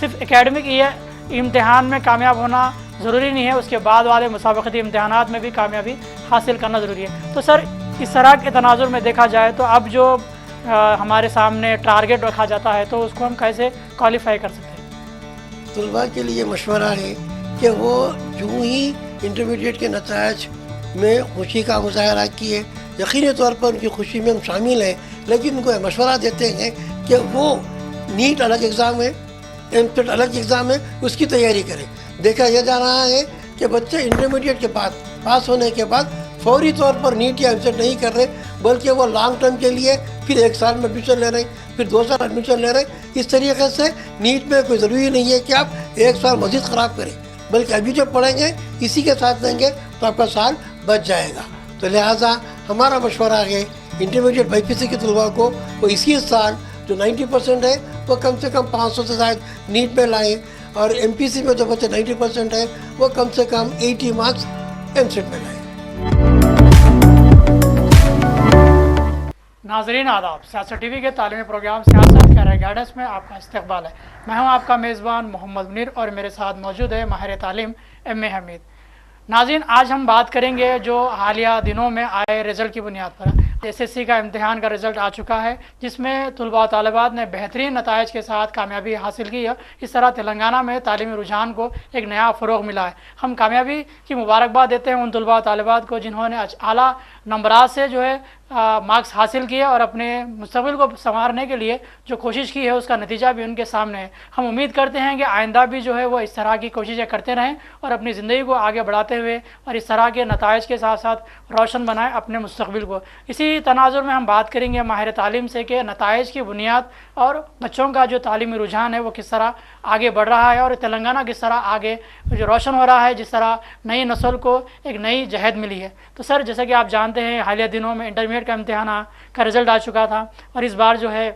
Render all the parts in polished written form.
صرف اکیڈمک یہ امتحان میں کامیاب ہونا ضروری نہیں ہے، اس کے بعد والے مسابقتی امتحانات میں بھی کامیابی حاصل کرنا ضروری ہے۔ تو سر اس طرح کے تناظر میں دیکھا جائے تو اب جو ہمارے سامنے ٹارگیٹ رکھا جاتا ہے تو اس کو ہم کیسے کوالیفائی کر سکتے ہیں؟ طلباء کے لیے مشورہ ہے کہ وہ جو ہی انٹرمیڈیٹ کے نتائج میں خوشی کا مظاہرہ کیے، یقینی طور پر ان کی خوشی میں ہم شامل ہیں، لیکن ان کو مشورہ دیتے ہیں کہ وہ نیٹ الگ ایگزام ہے، ایم سیٹ الگ ایگزام ہے، اس کی تیاری کریں۔ دیکھا یہ جا رہا ہے کہ بچے انٹرمیڈیٹ کے بعد پاس ہونے کے بعد فوری طور پر نیٹ یا ایم سیٹ نہیں کر رہے، بلکہ وہ لانگ ٹرم کے لیے پھر 1 سال میں ایڈمیشن لے رہے ہیں، پھر 2 سال ایڈمیشن لے رہے ہیں۔ اس طریقے سے نیٹ میں کوئی ضروری نہیں ہے کہ آپ 1 سال مزید خراب کریں، بلکہ ابھی جو پڑھیں گے اسی کے ساتھ دیں گے تو آپ کا سال بچ جائے گا۔ تو لہٰذا ہمارا مشورہ ہے انٹرمیڈیٹ بائی پی سی کے طلباء کو وہ اسی سال جو 90% ہے وہ کم سے کم 500 سے زائد نیٹ میں لائیں، اور ایم پی سی میں جو بچے 90% ہے وہ کم سے کم 80 مارکس ایم سیٹ میں لائیں۔ ناظرین آداب، سیاست ٹی وی کے تعلیمی پروگرام سیاست کیریئر گائیڈنس میں آپ کا استقبال ہے۔ میں ہوں آپ کا میزبان محمد منیر اور میرے ساتھ موجود ہے ماہر تعلیم ایم اے حمید۔ ناظرین آج ہم بات کریں گے جو حالیہ دنوں میں آئے رزلٹ کی بنیاد پر ایس ایس سی کا امتحان کا رزلٹ آ چکا ہے، جس میں طلباء و طالبات نے بہترین نتائج کے ساتھ کامیابی حاصل کی ہے۔ اس طرح تلنگانہ میں تعلیمی رجحان کو ایک نیا فروغ ملا ہے۔ ہم کامیابی کی مبارکباد دیتے ہیں ان طلباء و طالبات کو جنہوں نے اعلیٰ نمبرات سے جو ہے مارکس حاصل کیے اور اپنے مستقبل کو سنوارنے کے لیے جو کوشش کی ہے اس کا نتیجہ بھی ان کے سامنے ہے۔ ہم امید کرتے ہیں کہ آئندہ بھی جو ہے وہ اس طرح کی کوششیں کرتے رہیں اور اپنی زندگی کو آگے بڑھاتے ہوئے اور اس طرح کے نتائج کے ساتھ ساتھ روشن بنائیں اپنے مستقبل کو۔ اسی تناظر میں ہم بات کریں گے ماہر تعلیم سے کہ نتائج کی بنیاد اور بچوں کا جو تعلیمی رجحان ہے وہ کس طرح آگے بڑھ رہا ہے اور تلنگانہ کس طرح آگے جو روشن ہو رہا ہے، جس طرح نئی نسل کو ایک نئی جہد ملی ہے۔ تو سر جیسا کہ آپ جانتے ہیں حالیہ دنوں میں انٹرمیڈیٹ کا امتحان کا رزلٹ آ چکا تھا اور اس بار جو ہے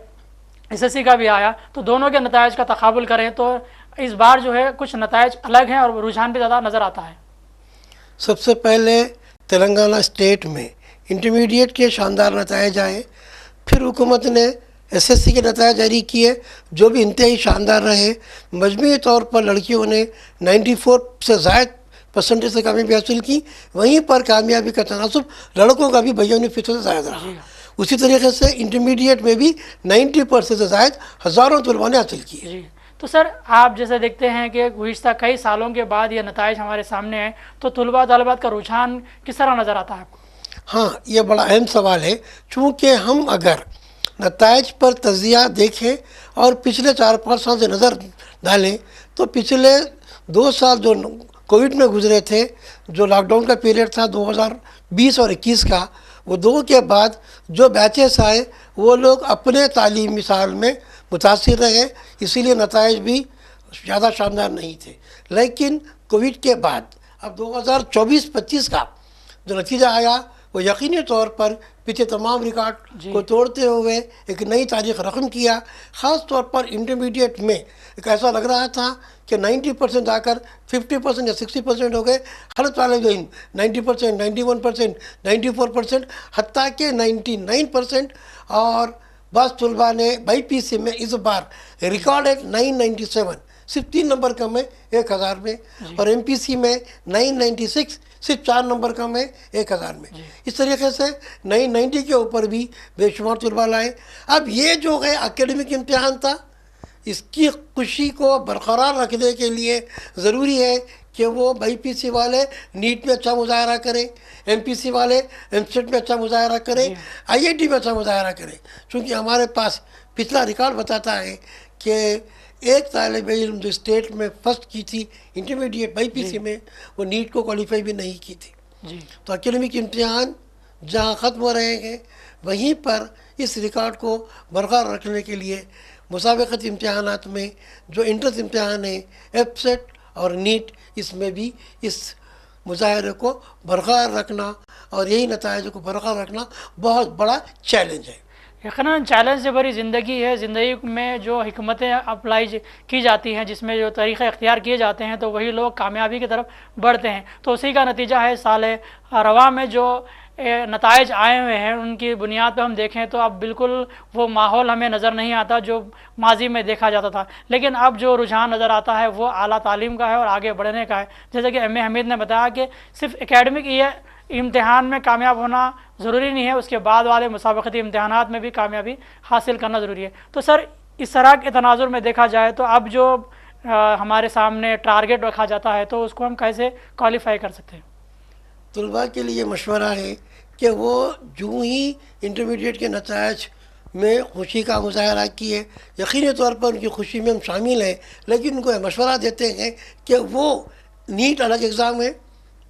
ایس ایس سی کا بھی آیا، تو دونوں کے نتائج کا تقابل کریں تو اس بار جو ہے کچھ نتائج الگ ہیں اور رجحان بھی زیادہ نظر آتا ہے۔ سب سے پہلے تلنگانہ اسٹیٹ میں انٹرمیڈیٹ کے شاندار نتائج آئے، پھر حکومت نے ایس ایس سی کے نتائج جاری کیے جو بھی انتہائی شاندار رہے۔ مجموعی طور پر لڑکیوں نے 94 سے زائد پرسنٹیج سے کامیابی حاصل کی، وہیں پر کامیابی کا تناسب لڑکوں کا بھی 52% سے زائد رہا۔ اسی طریقے سے انٹرمیڈیٹ میں بھی 90% سے زائد ہزاروں طلباء نے حاصل کیے۔ جی تو سر آپ جیسے دیکھتے ہیں کہ گزشتہ کئی سالوں کے بعد یہ نتائج ہمارے سامنے ہیں، تو طلباء طالبات کا رجحان کس طرح نظر آتا ہے آپ کو؟ ہاں یہ بڑا اہم سوال ہے، چونکہ ہم اگر نتائج پر تجزیہ دیکھیں اور پچھلے 4-5 سال سے نظر ڈالیں تو پچھلے 2 سال جو کووڈ میں گزرے تھے، جو لاک ڈاؤن کا پیریڈ تھا 2020 اور 21 کا، وہ 2 کے بعد جو بیچز آئے وہ لوگ اپنے تعلیمی سال میں متاثر رہے، اسی لیے نتائج بھی زیادہ شاندار نہیں تھے۔ لیکن کووڈ کے بعد اب 2024-25 کا جو نتیجہ آیا وہ یقینی طور پر پچھلے تمام ریکارڈ کو توڑتے ہوئے ایک نئی تاریخ رقم کیا۔ خاص طور پر انٹرمیڈیٹ میں ایک ایسا لگ رہا تھا کہ 90% آ کر 50% یا 60% ہو گئے۔ ہر طالب علم 90%، 91%، 94%، حتیٰ کہ 99%، اور بعض طلباء نے بائی پی سی میں اس بار ریکارڈ ہے 997، صرف 3 نمبر کم ہے 1000 میں، اور ایم پی سی میں 996، صرف 4 نمبر کم ہے 1000 میں۔ اس طریقے سے 990 کے اوپر بھی بے شمار طلباء لائے۔ اب یہ جو ہے اکیڈمک امتحان تھا، اس کی خوشی کو برقرار رکھنے کے لیے ضروری ہے کہ وہ بائی پی سی والے نیٹ میں اچھا مظاہرہ کریں، ایم پی سی والے ایم سیٹ میں اچھا مظاہرہ کریں، آئی آئی ٹی میں اچھا مظاہرہ کریں، چونکہ ہمارے پاس پچھلا ریکارڈ بتاتا ہے کہ ایک طالب علم جو اسٹیٹ میں فرسٹ کی تھی انٹرمیڈیٹ بائی پی سی میں، وہ نیٹ کو کوالیفائی بھی نہیں کی تھی۔ تو اکیڈمک امتحان جہاں ختم ہو رہے ہیں وہیں پر اس ریکارڈ کو برقرار رکھنے کے لیے مسابقتی امتحانات میں جو انٹرنس امتحان ہے ایف سیٹ اور نیٹ، اس میں بھی اس مظاہرے کو برقرار رکھنا اور یہی نتائج کو برقرار رکھنا بہت بڑا چیلنج ہے۔ یقیناً چیلنج سے بھری زندگی ہے۔ زندگی میں جو حکمتیں اپلائی کی جاتی ہیں، جس میں جو طریقے اختیار کیے جاتے ہیں، تو وہی لوگ کامیابی کی طرف بڑھتے ہیں۔ تو اسی کا نتیجہ ہے سال رواں میں جو نتائج آئے ہوئے ہیں ان کی بنیاد پہ ہم دیکھیں تو اب بالکل وہ ماحول ہمیں نظر نہیں آتا جو ماضی میں دیکھا جاتا تھا، لیکن اب جو رجحان نظر آتا ہے وہ اعلیٰ تعلیم کا ہے اور آگے بڑھنے کا ہے۔ جیسے کہ ایم اے حمید نے بتایا کہ صرف اکیڈمک یہ امتحان میں کامیاب ہونا ضروری نہیں ہے، اس کے بعد والے مسابقتی امتحانات میں بھی کامیابی حاصل کرنا ضروری ہے۔ تو سر اس طرح کے تناظر میں دیکھا جائے تو اب جو ہمارے سامنے ٹارگیٹ رکھا جاتا ہے تو اس کو ہم کیسے کوالیفائی کر سکتے ہیں؟ طلباء کے لیے مشورہ ہے کہ وہ جو ہی انٹرمیڈیٹ کے نتائج میں خوشی کا مظاہرہ کیے، یقینی طور پر ان کی خوشی میں ہم شامل ہیں، لیکن ان کو یہ مشورہ دیتے ہیں کہ وہ نیٹ الگ ایگزام ہے،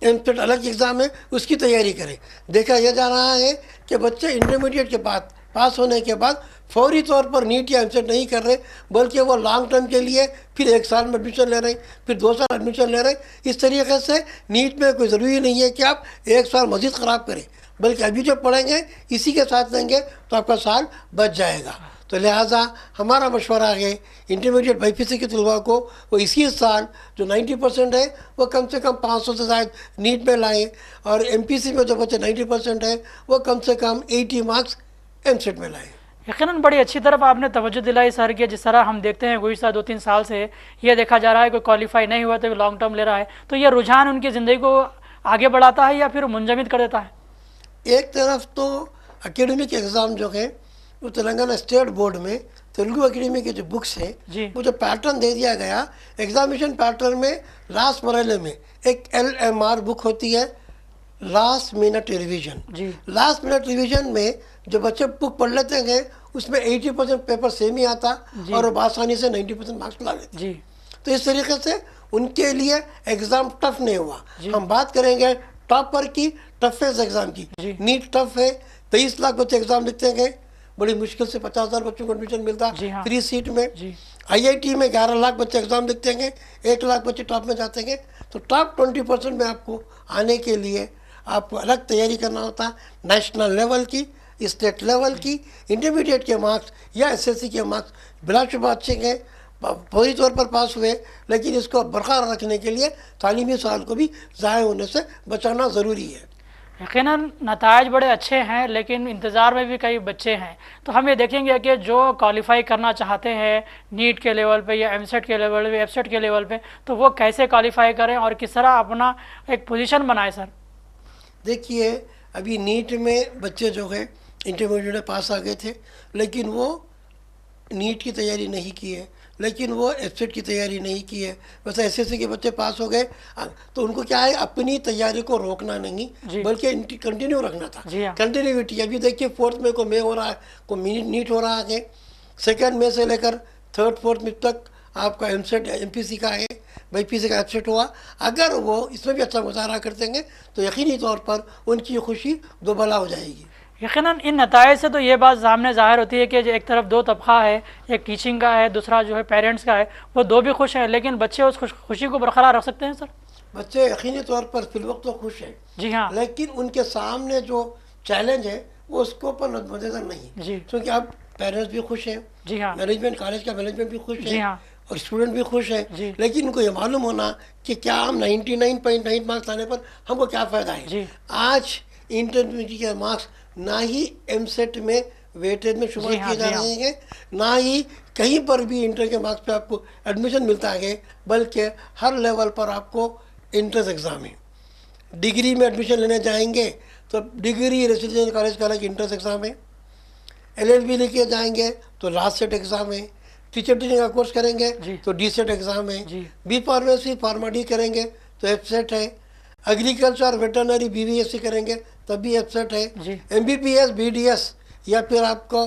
ایم سیٹ الگ ایگزام ہے، اس کی تیاری کریں۔ دیکھا یہ جا رہا ہے کہ بچے انٹرمیڈیٹ کے بعد پاس ہونے کے بعد فوری طور پر نیٹ یا ایم سیٹ نہیں کر رہے، بلکہ وہ لانگ ٹرم کے لیے پھر 1 سال میں ایڈمیشن لے رہے ہیں، پھر 2 سال ایڈمیشن لے رہے ہیں۔ اس طریقے سے نیٹ میں کوئی ضروری نہیں ہے کہ آپ 1 سال مزید خراب کریں، بلکہ ابھی جو پڑھیں گے اسی کے ساتھ دیں گے تو آپ کا سال بچ جائے گا۔ تو لہٰذا ہمارا مشورہ ہے انٹرمیڈیٹ بائی پی سی کے طلباء کو وہ اسی سال جو 90% ہے وہ کم سے کم 500 سے زائد نیٹ میں لائیں، اور ایم پی سی میں جو بچے 90% ہے وہ کم سے کم 80 مارکس ایم سیٹ میں لائیں۔ یقیناً بڑی اچھی طرف آپ نے توجہ دلائی سر کہ جس طرح ہم دیکھتے ہیں گزشتہ 2-3 سال سے یہ دیکھا جا رہا ہے کوئی کوالیفائی نہیں ہوا تو لانگ ٹرم لے رہا ہے، تو یہ رجحان ان کی زندگی کو آگے بڑھاتا ہے یا پھر منجمد کر دیتا ہے؟ ایک طرف تو اکیڈمک ایگزام جو ہے وہ تلنگانہ اسٹیٹ بورڈ میں تیلگو اکیڈمی کے جو بکس ہیں جی وہ جو پیٹرن دے دیا گیا ایگزامیشن پیٹرن میں لاسٹ مرحلے میں ایک LMR بک ہوتی ہے، لاسٹ منٹ ریویژن۔ جی لاسٹ منٹ ریویژن میں جو بچے بک پڑھ لیتے ہیں اس میں 80% پیپر سیم ہی آتا اور وہ بآسانی سے 90% مارکس لا لیتے۔ جی تو اس طریقے سے ان کے لیے ایگزام ٹف نہیں ہوا۔ ہم بات کریں گے ٹاپر کی، ٹفیسٹ ایگزام کی۔ جی نیٹ ٹف ہے، 23 لاکھ بچے ایگزام لکھتے ہیں، بڑی مشکل سے 50,000 بچوں کو ایڈمیشن ملتا جی ہاں فری سیٹ میں۔ جی IIT میں 11 لاکھ بچے ایگزام لکھتے ہیں، 1 لاکھ بچے ٹاپ میں جاتے ہیں۔ تو ٹاپ 20% میں آپ کو آنے کے لیے آپ کو الگ تیاری کرنا ہوتا ہے، نیشنل لیول کی، اسٹیٹ لیول کی۔ انٹرمیڈیٹ کے مارکس یا SSC کے مارکس بلا شبہ اچھے ہیں، فوری طور پر پاس ہوئے، لیکن اس کو برقرار رکھنے کے لیے تعلیمی سال کو بھی ضائع ہونے سے بچانا ضروری ہے۔ یقیناً نتائج بڑے اچھے ہیں لیکن انتظار میں بھی کئی بچے ہیں، تو ہم یہ دیکھیں گے کہ جو کوالیفائی کرنا چاہتے ہیں نیٹ کے لیول پہ یا ایم سیٹ کے لیول پہ، ایف سیٹ کے لیول پہ، تو وہ کیسے کوالیفائی کریں اور کس طرح اپنا ایک پوزیشن بنائیں سر؟ دیکھیے ابھی نیٹ میں بچے جو ہے انٹرمیڈیٹ میں پاس آ گئے تھے، لیکن وہ نیٹ کی تیاری نہیں کی ہے، لیکن وہ ایف سیٹ کی تیاری نہیں کی ہے، ویسے SSC کے بچے پاس ہو گئے، تو ان کو کیا ہے اپنی تیاری کو روکنا نہیں بلکہ کنٹینیو رکھنا تھا۔ جی ہاں کنٹینیوٹی ابھی دیکھیے 4 مئی کو مے ہو رہا ہے، کو نیٹ ہو رہا ہے، 2 مئی سے لے کر 3 4 مئی تک آپ کا ایم سیٹ ایم پی سی کا ہے، بائی پی سی کا ایف سیٹ ہوا۔ اگر وہ اس میں بھی اچھا مظاہرہ کرتے ہیں تو یقینی طور پر ان کی خوشی دوبالا ہو جائے گی۔ یقیناً ان نتائج سے تو یہ بات سامنے ظاہر ہوتی ہے کہ جو ایک طرف 2 طبقہ ہے، ایک ٹیچنگ کا ہے، دوسرا جو ہے پیرنٹس کا ہے، وہ 2 بھی خوش ہیں، لیکن بچے اس خوشی کو برقرار رکھ سکتے ہیں سر؟ بچے یقینی طور پر فی الوقت تو خوش ہیں، جی ہاں لیکن ان کے سامنے جو چیلنج ہے وہ اس کو پر نظر نہیں، جی کیونکہ اب پیرنٹس بھی خوش ہیں، جی ہاں مینجمنٹ کالج کا مینجمنٹ بھی خوش جی ہے ہاں اور اسٹوڈنٹ بھی خوش ہیں، جی لیکن ان کو یہ معلوم ہونا کہ کیا ہم 99.9 مارکس لانے پر ہم کو کیا فائدہ ہے۔ جی آج انٹرمیڈیٹ کے مارکس نہ ہی ایم سیٹ میں ویٹیج میں شمار جی ہاں کیے جا جی ہاں رہے ہیں، نہ ہی کہیں پر بھی انٹر کے مارکس پہ آپ کو ایڈمیشن ملتا ہے، بلکہ ہر لیول پر آپ کو انٹرنس ایگزام ہے۔ ڈگری میں ایڈمیشن لینے جائیں گے تو ڈگری ریزیڈنشیل کالج کا الگ انٹرنس ایگزام ہے، LLB لے کے جائیں گے تو لاسٹ سیٹ ایگزام ہے، ٹیچر ٹریننگ کا کورس کریں گے جی تو ڈی سیٹ ایگزام ہے، جی بی فارمیسی فارما ڈی کریں گے تو ایف سیٹ ہے، ایگریکلچر ویٹرنری BVSC کریں گے تب بھی ایف سیٹ ہے، جی MBBS BDS یا پھر آپ کو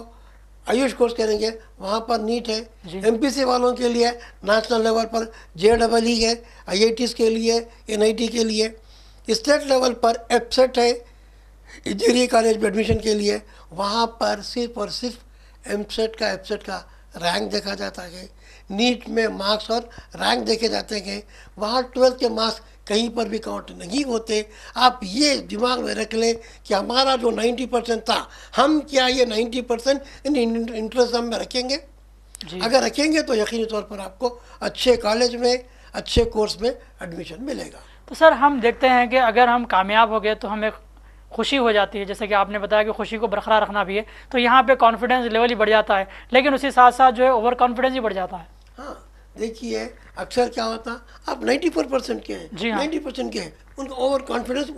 آیوش کورس کریں گے وہاں پر نیٹ ہے، جی MPC والوں کے لیے نیشنل لیول پر JEE ہے، IITs کے لیے NIT کے لیے، اسٹیٹ لیول پر ایف سیٹ ہے انجینئرنگ کالج میں ایڈمیشن کے لیے، وہاں پر صرف اور صرف ایم سیٹ کا ایف سیٹ کا رینک دیکھا جاتا ہے، نیٹ میں مارکس اور رینک دیکھے جاتے ہیں، وہاں 12 کے مارکس کہیں پر بھی کاؤنٹ نہیں ہوتے۔ آپ یہ دماغ میں رکھ لیں کہ ہمارا جو 90% تھا، ہم کیا یہ 90% انٹرنس میں رکھیں گے؟ جی اگر رکھیں گے تو یقینی طور پر آپ کو اچھے کالج میں اچھے کورس میں ایڈمیشن ملے گا۔ تو سر ہم دیکھتے ہیں کہ اگر ہم کامیاب ہو گئے تو ہمیں خوشی ہو جاتی ہے، جیسے کہ آپ نے بتایا کہ خوشی کو برقرار رکھنا بھی ہے، تو یہاں پہ کانفیڈنس لیول ہی بڑھ جاتا ہے، لیکن اسی ساتھ ساتھ جو ہے اوور کانفیڈنس ہی بڑھ جاتا ہے۔ ہاں دیکھیے اکثر کیا ہوتا آپ 94% کے ہیں، جی ہاں 90% کے ہیں، ان کا اوور کانفیڈنس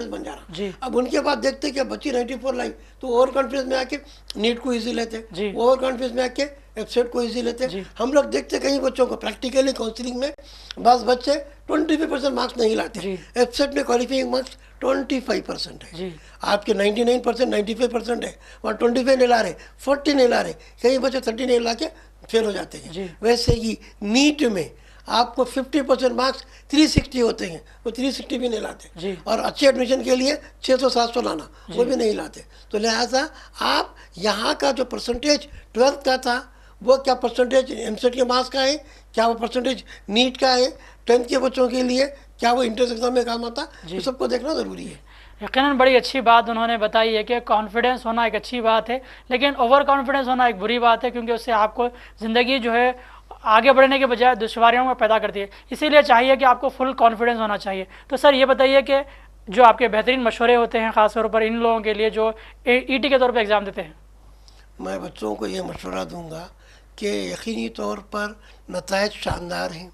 بن جا رہا۔ جی اب ان کے بعد دیکھتے کہ بچی 94 لائی تو اوور کانفیڈنس میں آ کے نیٹ کو ایزی لیتے، جی اوور کانفیڈنس میں آ کے ایپسیٹ کو ایزی لیتے۔ جی ہم لوگ دیکھتے کئی بچوں کو پریکٹیکلی کاؤنسلنگ میں بعض بچے 25% مارکس نہیں لاتے، جی ایپسیٹ میں کوالیفائنگ مارکس 25% ہے۔ جی آپ کے 99% 95% ہے، وہاں 25 نہیں لا رہے، 40 نہیں لا رہے، کئی بچے 30 نہیں لا کے فیل ہو جاتے ہیں۔ جی ویسے ہی نیٹ میں آپ کو 50% مارکس 360 ہوتے ہیں، وہ 360 بھی نہیں لاتے، جی اور اچھے ایڈمیشن کے لیے 600 700 لانا وہ بھی نہیں لاتے۔ تو لہٰذا آپ یہاں کا جو پرسنٹیج 12th کا تھا وہ کیا پرسنٹیج ایم سیٹ کے مارکس کا ہے، کیا وہ پرسنٹیج نیٹ کا ہے، 10th کے بچوں کے لیے کیا وہ انٹرنس ایگزام میں کام آتا، یہ سب کو دیکھنا ضروری ہے۔ یقیناً بڑی اچھی بات انہوں نے بتائی ہے کہ کانفیڈنس ہونا ایک اچھی بات ہے، لیکن اوور کانفیڈنس ہونا ایک بری بات ہے، کیونکہ اس سے آپ کو زندگی جو ہے آگے بڑھنے کے بجائے دشواریوں میں پیدا کرتی ہے۔ اسی لیے چاہیے کہ آپ کو فل کانفیڈنس ہونا چاہیے۔ تو سر یہ بتائیے کہ جو آپ کے بہترین مشورے ہوتے ہیں خاص طور پر ان لوگوں کے لیے جو ای ٹی کے طور پہ ایگزام دیتے ہیں؟ میں بچوں کو یہ مشورہ دوں گا کہ یقینی طور پر نتائج شاندار ہیں،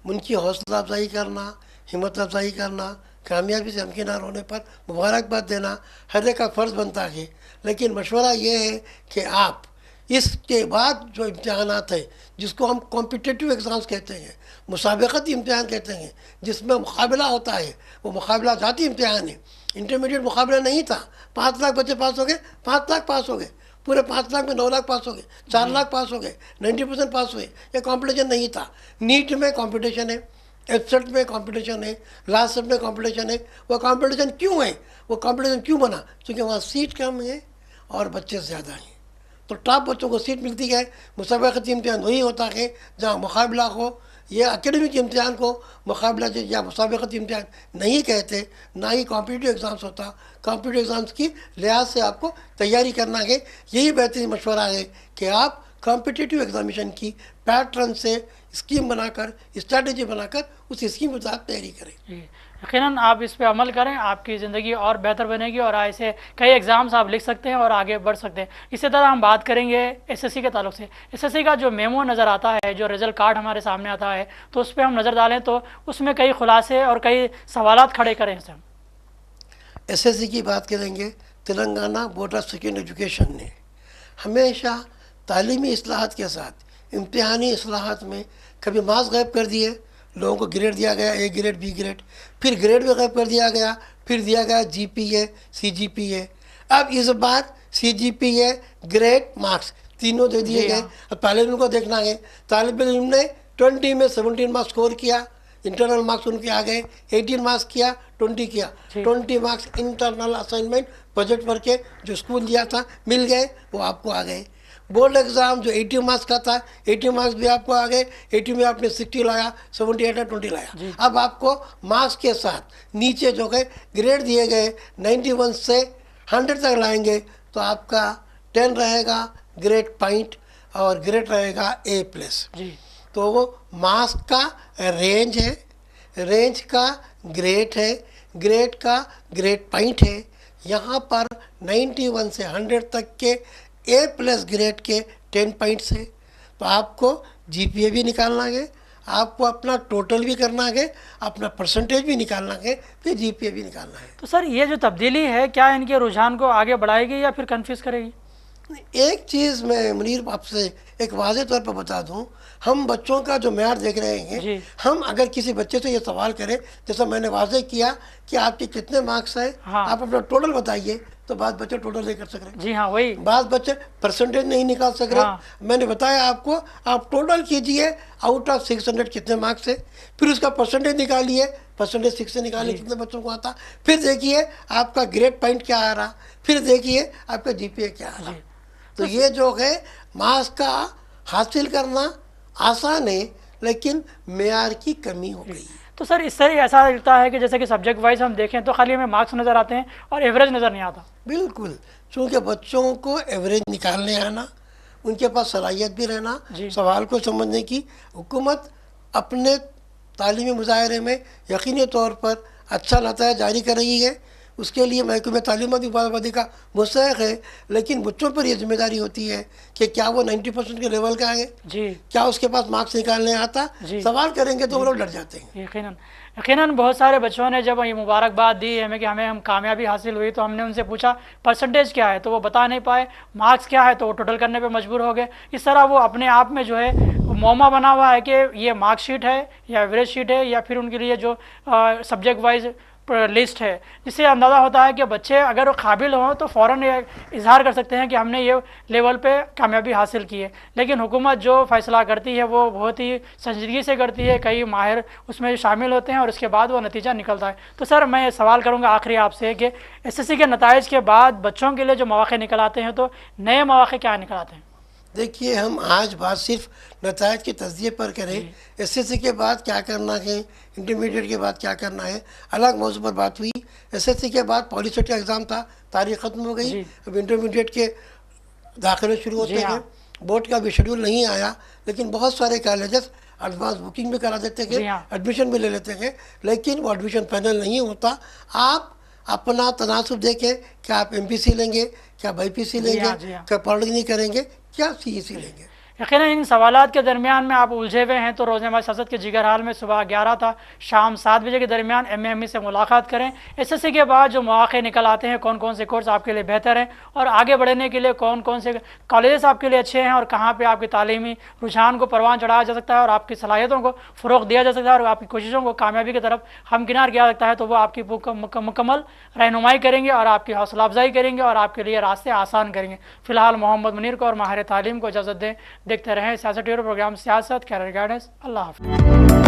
ان کی حوصلہ افزائی کرنا، ہمت افزائی کرنا، کامیابی سے ہمکنار ہونے پر مبارکباد دینا ہر ایک کا فرض بنتا ہے، لیکن مشورہ یہ ہے کہ آپ اس کے بعد جو امتحانات ہیں جس کو ہم کمپٹیٹیو ایگزامس کہتے ہیں، مسابقتی امتحان کہتے ہیں، جس میں مقابلہ ہوتا ہے، وہ مقابلہ ذاتی امتحان ہے۔ انٹرمیڈیٹ مقابلہ نہیں تھا، 5 لاکھ بچے پاس ہو گئے، 5 لاکھ پاس ہو گئے، پورے 5 لاکھ میں 9 لاکھ پاس ہو گئے، 4 لاکھ پاس ہو گئے، 90% پاس ہوئے۔ یہ کمپٹیشن نہیں تھا۔ نیٹ میں کمپٹیشن ہے، ایپسیٹ میں کمپٹیشن ہے، لاسٹ سیٹ میں کمپٹیشن ہے۔ وہ کمپٹیشن کیوں ہے، وہ کمپٹیشن کیوں بنا؟ کیونکہ وہاں سیٹ کم ہے اور بچے زیادہ ہیں، تو ٹاپ بچوں کو سیٹ ملتی ہے۔ مسابقتی امتحان وہی ہوتا ہے جہاں مقابلہ ہو۔ یہ اکیڈمک امتحان کو مقابلہ یا مسابقتی امتحان نہیں کہتے، نہ ہی کمپٹیٹیو ایگزامس ہوتا۔ کمپٹیٹیو ایگزامس کی لحاظ سے آپ کو تیاری کرنا ہے۔ یہی بہترین مشورہ ہے کہ آپ کمپٹیٹیو ایگزامیشن کی پیٹرن سے اسکیم بنا کر، اسٹریٹجی بنا کر اس اسکیم کے ساتھ تیاری کریں۔ جی یقیناً آپ اس پہ عمل کریں، آپ کی زندگی اور بہتر بنے گی اور ایسے کئی ایگزامس آپ لکھ سکتے ہیں اور آگے بڑھ سکتے ہیں۔ اسی طرح ہم بات کریں گے ایس ایس سی کے تعلق سے۔ ایس ایس سی کا جو میمو نظر آتا ہے، جو رزلٹ کارڈ ہمارے سامنے آتا ہے، تو اس پہ ہم نظر ڈالیں تو اس میں کئی خلاصے اور کئی سوالات کھڑے کریں سے ہم۔ ایس ایس سی کی بات کریں گے، Telangana board of secondary education نے ہمیشہ تعلیمی اصلاحات کے ساتھ امتحانی اصلاحات میں کبھی مارکس غائب کر دیے، لوگوں کو گریڈ دیا گیا، اے گریڈ بی گریڈ، پھر گریڈ بھی غائب کر دیا گیا، پھر دیا گیا جی پی اے سی جی پی اے۔ اب اس بار سی جی پی اے گریڈ مارکس تینوں دے دیے گئے۔ اب طالب علم کو دیکھنا ہے، طالب علم نے 20 میں 17 مارکس اسکور کیا، انٹرنل مارکس ان کے آ گئے، 18 مارکس کیا، 20 کیا، 20 marks internal assignment project work کے جو اسکول دیا تھا مل گئے، وہ آپ کو آ گئے۔ بورڈ ایگزام جو 80 مارکس کا تھا، 80 مارکس بھی آپ کو آ گئے، 80 میں آپ نے 60 لایا، 78 ہے 20 لایا۔ اب آپ کو مارکس کے ساتھ نیچے جو ہے گریڈ دیے گئے، 91 سے 100 تک لائیں گے تو آپ کا 10 رہے گا گریڈ پوائنٹ اور گریڈ رہے گا A+۔ جی تو وہ مارکس کا رینج ہے، رینج کا گریڈ ہے، گریڈ کا گریڈ پوائنٹ ہے۔ یہاں پر 91 سے 100 تک کے A+ گریڈ کے 10 پوائنٹس ہیں، تو آپ کو جی پی اے بھی نکالنا ہے، آپ کو اپنا ٹوٹل بھی کرنا ہے، اپنا پرسنٹیج بھی نکالنا ہے، پھر جی پی اے بھی نکالنا ہے۔ تو سر یہ جو تبدیلی ہے کیا ان کے رجحان کو آگے بڑھائے گی یا پھر کنفیوز کرے گی؟ ایک چیز میں منیر آپ سے ایک واضح طور پر بتا دوں، ہم بچوں کا جو معیار دیکھ رہے ہیں، جی ہم اگر کسی بچے سے یہ سوال کریں جیسا میں نے واضح کیا کہ آپ کے کتنے مارکس ہیں، ہاں آپ اپنا ٹوٹل بتائیے، تو بعض بچے ٹوٹل نہیں کر سک رہے، جی ہاں وہی بعض بچے پرسنٹیج نہیں نکال سک رہے۔ ہاں میں نے بتایا آپ کو، آپ ٹوٹل کیجئے آؤٹ آف 600 کتنے مارکس ہے، پھر اس کا پرسنٹیج نکالیے، پرسنٹیج 6 سے نکالیں کتنے بچوں کو آتا، پھر دیکھیے آپ کا گریڈ پوائنٹ کیا آ رہا، پھر دیکھیے آپ کا جی پی اے کیا آ رہا۔ تو یہ جو ہے مارکس کا حاصل کرنا آسان ہے، لیکن معیار کی کمی ہو گئی۔ تو سر اس سے ایسا لگتا ہے کہ جیسے کہ سبجیکٹ وائز ہم دیکھیں تو خالی ہمیں مارکس نظر آتے ہیں اور ایوریج نظر نہیں آتا۔ بالکل، چونکہ بچوں کو ایوریج نکالنے آنا، ان کے پاس صلاحیت بھی رہنا، جی سوال کو سمجھنے کی، حکومت اپنے تعلیمی مظاہرے میں یقینی طور پر اچھا نتائج جاری کر رہی ہے۔ اس کے لیے محکمہ تعلیمات آبادی کا مستحق ہے، لیکن بچوں پر یہ ذمہ داری ہوتی ہے کہ کیا وہ 90% کے لیول کا ہے، جی کیا اس کے پاس مارکس نکالنے آتا. جی. سوال کریں گے تو وہ لوگ ڈر جاتے ہیں. یقیناً بہت سارے بچوں نے جب یہ مبارکباد دی ہمیں کہ ہم کامیابی حاصل ہوئی، تو ہم نے ان سے پوچھا پرسنٹیج کیا ہے، تو وہ بتا نہیں پائے. مارکس کیا ہے تو وہ ٹوٹل کرنے پہ مجبور ہو گئے. اس طرح وہ اپنے آپ میں جو ہے معمہ بنا ہوا ہے کہ یہ مارک شیٹ ہے یا ایوریج شیٹ ہے یا پھر ان کے لیے جو سبجیکٹ وائز لسٹ ہے، جس سے اندازہ ہوتا ہے کہ بچے اگر قابل ہوں تو فوراً اظہار کر سکتے ہیں کہ ہم نے یہ لیول پہ کامیابی حاصل کی ہے. لیکن حکومت جو فیصلہ کرتی ہے وہ بہت ہی سنجیدگی سے کرتی ہے، کئی ماہر اس میں شامل ہوتے ہیں اور اس کے بعد وہ نتیجہ نکلتا ہے. تو سر میں سوال کروں گا آخری آپ سے کہ ایس ایس سی کے نتائج کے بعد بچوں کے لیے جو مواقع نکل آتے ہیں تو نئے مواقع کیا نکل آتے ہیں؟ دیکھیے، ہم آج بات صرف نتائج کے تجزیے پر کریں. ایس ایس سی کے بعد کیا کرنا ہے، انٹرمیڈیٹ کے بعد کیا کرنا ہے، الگ موضوع پر بات ہوئی. ایس ایس سی کے بعد پالیسیٹ کا ایگزام تھا، تاریخ ختم ہو گئی. اب انٹرمیڈیٹ کے داخلے شروع ہوتے ہیں. بورڈ کا بھی شیڈول نہیں آیا، لیکن بہت سارے کالجز ایڈوانس بکنگ بھی کرا دیتے ہیں، ایڈمیشن بھی لے لیتے ہیں، لیکن وہ ایڈمیشن فائنل نہیں ہوتا. آپ اپنا تناسب دیکھیں، کیا آپ ایم پی سی لیں گے، کیا بائی پی سی لیں گے، کیا پالیٹیکنک کریں گے، کیا سی ای سی لیں گے. یقیناً ان سوالات کے درمیان میں آپ الجھے ہوئے ہیں تو روزنامہ سیاست کے جگر حال میں صبح 11 تا شام 7 بجے کے درمیان ایم اے ایم ای سے ملاقات کریں. ایس ایس سی کے بعد جو مواقع نکل آتے ہیں، کون کون سے کورس آپ کے لیے بہتر ہیں اور آگے بڑھنے کے لیے کون کون سے کالجز آپ کے لیے اچھے ہیں اور کہاں پہ آپ کی تعلیمی رجحان کو پروان چڑھایا جا سکتا ہے اور آپ کی صلاحیتوں کو فروغ دیا جا سکتا ہے اور آپ کی کوششوں کو کامیابی کی طرف ہمکنار کیا جا سکتا ہے، تو وہ آپ کی مکمل رہنمائی کریں گے اور آپ کی حوصلہ افزائی کریں گے اور آپ کے لیے راستے آسان کریں گے. فی الحال محمد منیر کو اور ماہر تعلیم کو اجازت دیں. دیکھتے رہیں سیاست ٹیورو پروگرام سیاست کیریئر گائیڈنس. اللہ حافظ.